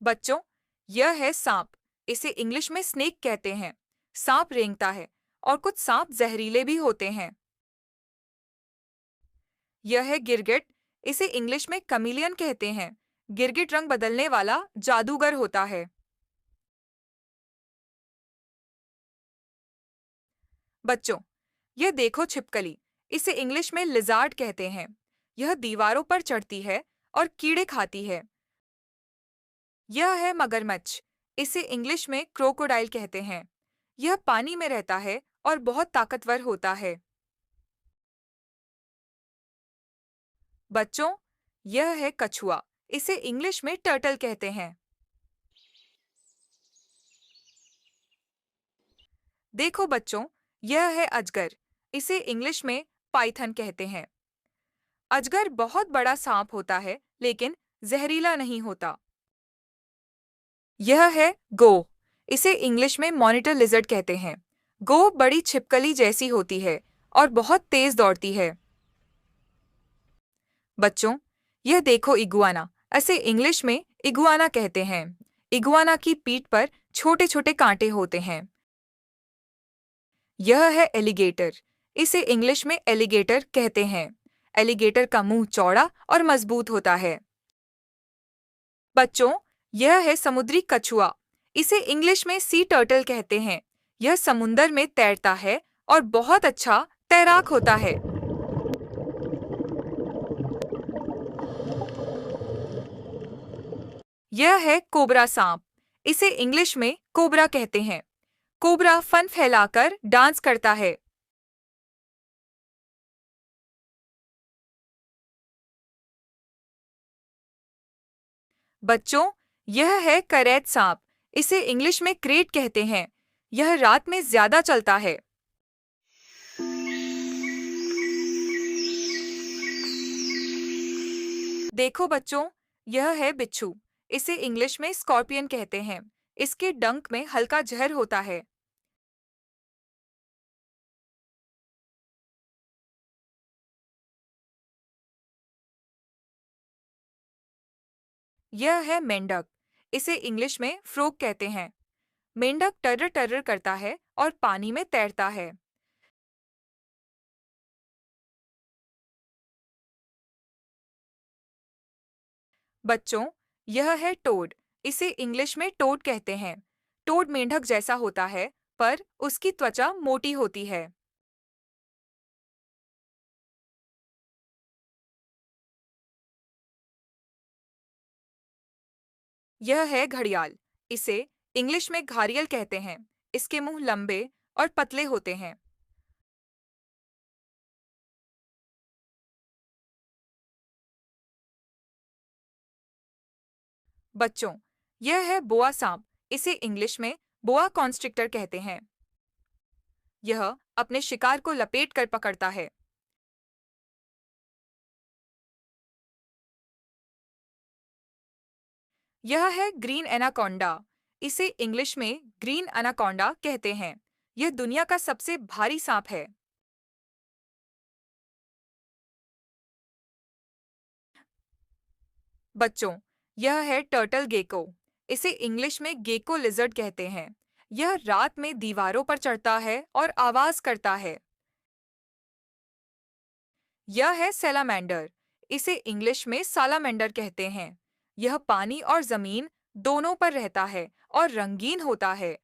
बच्चों, यह है सांप। इसे इंग्लिश में स्नेक कहते हैं। सांप रेंगता है और कुछ सांप जहरीले भी होते हैं। यह है गिरगिट। इसे इंग्लिश में कमीलियन कहते हैं। गिरगिट रंग बदलने वाला जादूगर होता है। बच्चों, यह देखो छिपकली। इसे इंग्लिश में लिजार्ड कहते हैं। यह दीवारों पर चढ़ती है और कीड़े खाती है। यह है मगरमच्छ। इसे इंग्लिश में क्रोकोडाइल कहते हैं। यह पानी में रहता है और बहुत ताकतवर होता है। बच्चों, यह है कछुआ। इसे इंग्लिश में टर्टल कहते हैं। देखो बच्चों, यह है अजगर। इसे इंग्लिश में पाइथन कहते हैं। अजगर बहुत बड़ा सांप होता है, लेकिन जहरीला नहीं होता। यह है गो। इसे इंग्लिश में मॉनिटर लिजर्ड कहते हैं। गो बड़ी छिपकली जैसी होती है और बहुत तेज दौड़ती है। बच्चों, यह देखो इगुआना। इसे इंग्लिश में इगुआना कहते हैं। इगुआना की पीठ पर छोटे छोटे कांटे होते हैं। यह है एलिगेटर। इसे इंग्लिश में एलिगेटर कहते हैं। एलिगेटर का मुंह चौड़ा और मजबूत होता है। बच्चों, यह है समुद्री कछुआ। इसे इंग्लिश में सी टर्टल कहते हैं। यह समुंदर में तैरता है और बहुत अच्छा तैराक होता है। यह है कोबरा सांप। इसे इंग्लिश में कोबरा कहते हैं। कोबरा फन फैलाकर डांस करता है। बच्चों, यह है करैत सांप। इसे इंग्लिश में क्रेट कहते हैं। यह रात में ज्यादा चलता है। देखो बच्चों, यह है बिच्छू। इसे इंग्लिश में स्कॉर्पियन कहते हैं। इसके डंक में हल्का जहर होता है। यह है मेंढक। इसे इंग्लिश में फ्रोग कहते हैं। मेंढक टर्र टर्र करता है और पानी में तैरता है। बच्चों, यह है टोड। इसे इंग्लिश में टोड कहते हैं। टोड मेंढक जैसा होता है, पर उसकी त्वचा मोटी होती है। यह है घड़ियाल। इसे इंग्लिश में घारियल कहते हैं। इसके मुंह लंबे और पतले होते हैं। बच्चों, यह है बोआ सांप। इसे इंग्लिश में बोआ कॉन्स्ट्रिक्टर कहते हैं। यह अपने शिकार को लपेट कर पकड़ता है। यह है ग्रीन एनाकोंडा। इसे इंग्लिश में ग्रीन एनाकोंडा कहते हैं। यह दुनिया का सबसे भारी सांप है। बच्चों, यह है टर्टल गेको। इसे इंग्लिश में गेको लिजर्ड कहते हैं। यह रात में दीवारों पर चढ़ता है और आवाज करता है। यह है सैलामेंडर। इसे इंग्लिश में सालामेंडर कहते हैं। यह पानी और जमीन दोनों पर रहता है और रंगीन होता है।